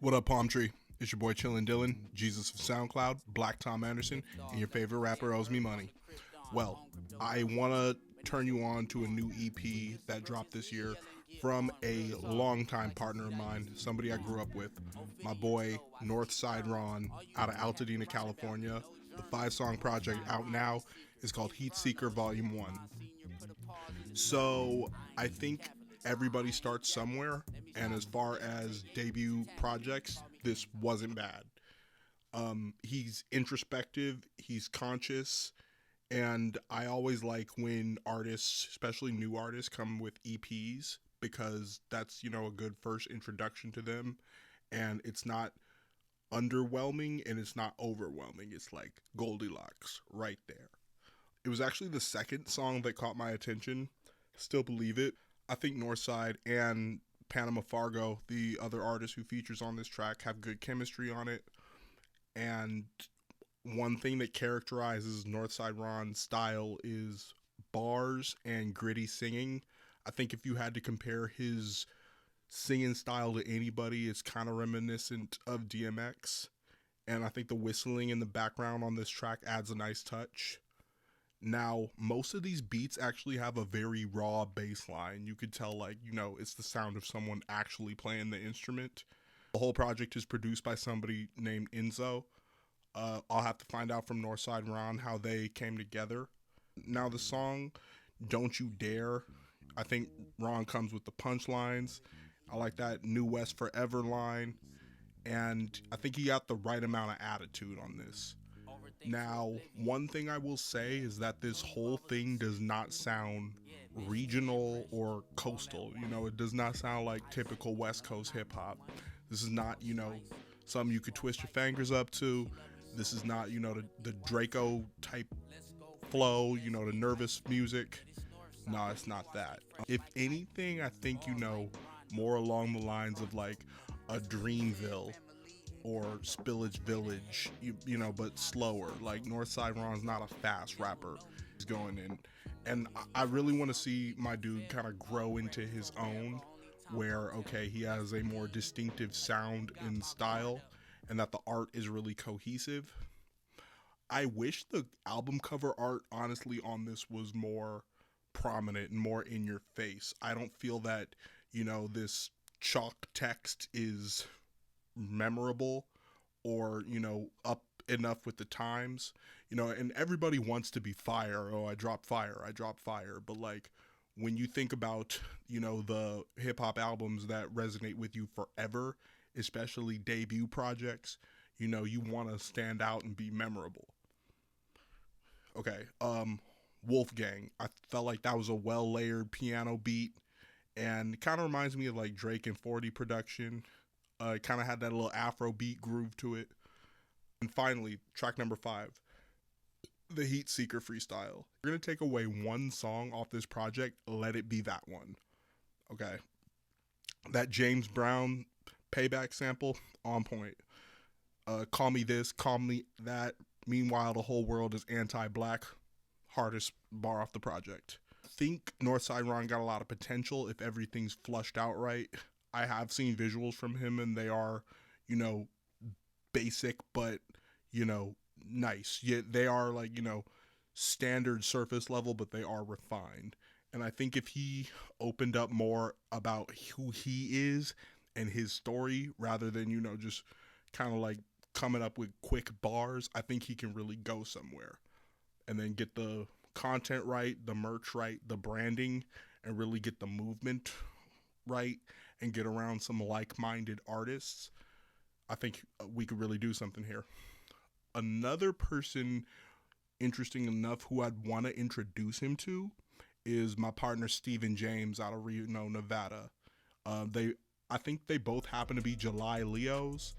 What up, Palm Tree? It's your boy Chillin' Dylan, Jesus of SoundCloud, Black Tom Anderson, and your favorite rapper owes me money. Well, I want to turn you on to a new EP that dropped this year from a longtime partner of mine, somebody I grew up with, my boy Northsïde Ron out of Altadena, California. The 5-song project out now is called Heat Seeker Volume 1. So I think everybody starts somewhere, and as far as debut projects, this wasn't bad. He's introspective, he's conscious, and I always like when artists, especially new artists, come with EPs because that's, a good first introduction to them, and it's not underwhelming and it's not overwhelming. It's like Goldilocks right there. It was actually the second song that caught my attention. Still believe it. I think Northside and Panama Fargo, the other artist who features on this track, have good chemistry on it. And one thing that characterizes Northsïde Ron's style is bars and gritty singing. I think if you had to compare his singing style to anybody, it's kind of reminiscent of DMX. And I think the whistling in the background on this track adds a nice touch. Now, most of these beats actually have a very raw bass line. You could tell, it's the sound of someone actually playing the instrument. The whole project is produced by somebody named INSO. I'll have to find out from Northsïde Ron how they came together. Now, the song, Don't You Dare, I think Ron comes with the punchlines. I like that New West Forever line. And I think he got the right amount of attitude on this. Now, one thing I will say is that this whole thing does not sound regional or coastal. It does not sound like typical West Coast hip hop. This is not, something you could twist your fingers up to. This is not, the Draco type flow, the nervous music. No, it's not that. If anything, I think, more along the lines of like a Dreamville or Spillage Village, but slower. Like Northsïde Ron's not a fast rapper. He's going in. And I really want to see my dude kind of grow into his own where, okay, he has a more distinctive sound and style and that the art is really cohesive. I wish the album cover art, honestly, on this was more prominent and more in your face. I don't feel that, this chalk text is memorable or up enough with the times, and everybody wants to be fire. Oh, I drop fire, but like when you think about the hip-hop albums that resonate with you forever, especially debut projects, you want to stand out and be memorable. Okay, Wolfgang, I felt like that was a well layered piano beat and it kind of reminds me of like Drake and 40 production. It kind of had that little Afro beat groove to it. And finally, track number 5, the Heat Seeker freestyle. We're going to take away one song off this project, let it be that one. Okay. That James Brown payback sample, on point. Call me this, call me that. Meanwhile, the whole world is anti-black. Hardest bar off the project. I think Northsïde Ron got a lot of potential if everything's flushed out right. I have seen visuals from him and they are, basic, but, nice. Yet they are like, standard surface level, but they are refined. And I think if he opened up more about who he is and his story rather than, just kind of like coming up with quick bars, I think he can really go somewhere. And then get the content right, the merch right, the branding, and really get the movement right and get around some like-minded artists. I think we could really do something here. Another person interesting enough who I'd want to introduce him to is my partner Steven James out of Reno, Nevada. I think they both happen to be July Leos.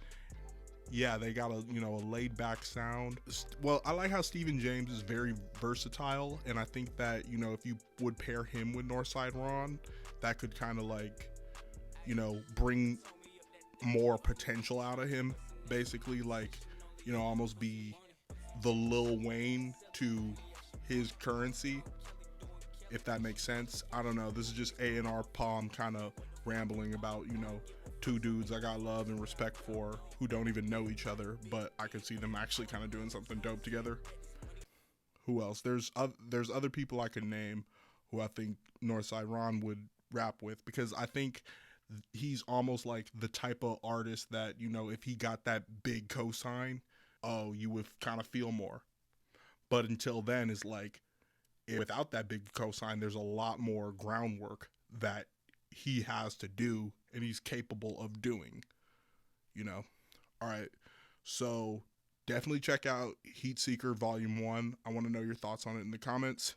Yeah, they got a laid back sound. Well, I like how Steven James is very versatile, and I think that if you would pair him with Northsïde Ron, that could kind of like bring more potential out of him. Basically, like almost be the Lil Wayne to his Currency, if that makes sense. I don't know. This is just A&R Palm kind of rambling about two dudes I got love and respect for who don't even know each other, but I could see them actually kind of doing something dope together. Who else? There's other people I could name who I think Northsïde Ron would rap with, because I think he's almost like the type of artist that, you know, if he got that big cosign, oh, you would kind of feel more. But until then, it's like, without that big cosign, there's a lot more groundwork that he has to do and he's capable of doing, you know. All right, so definitely check out Heat Seeker Volume 1. I want to know your thoughts on it in the comments.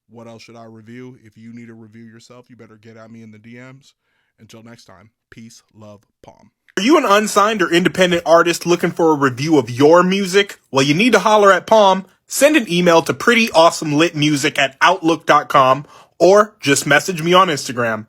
What else should I review? If you need a review yourself, you better get at me in the DMs. Until next time, peace, love, Palm. Are you an unsigned or independent artist looking for a review of your music? Well, you need to holler at Palm. Send an email to prettyawesomelitmusic@outlook.com or just message me on Instagram.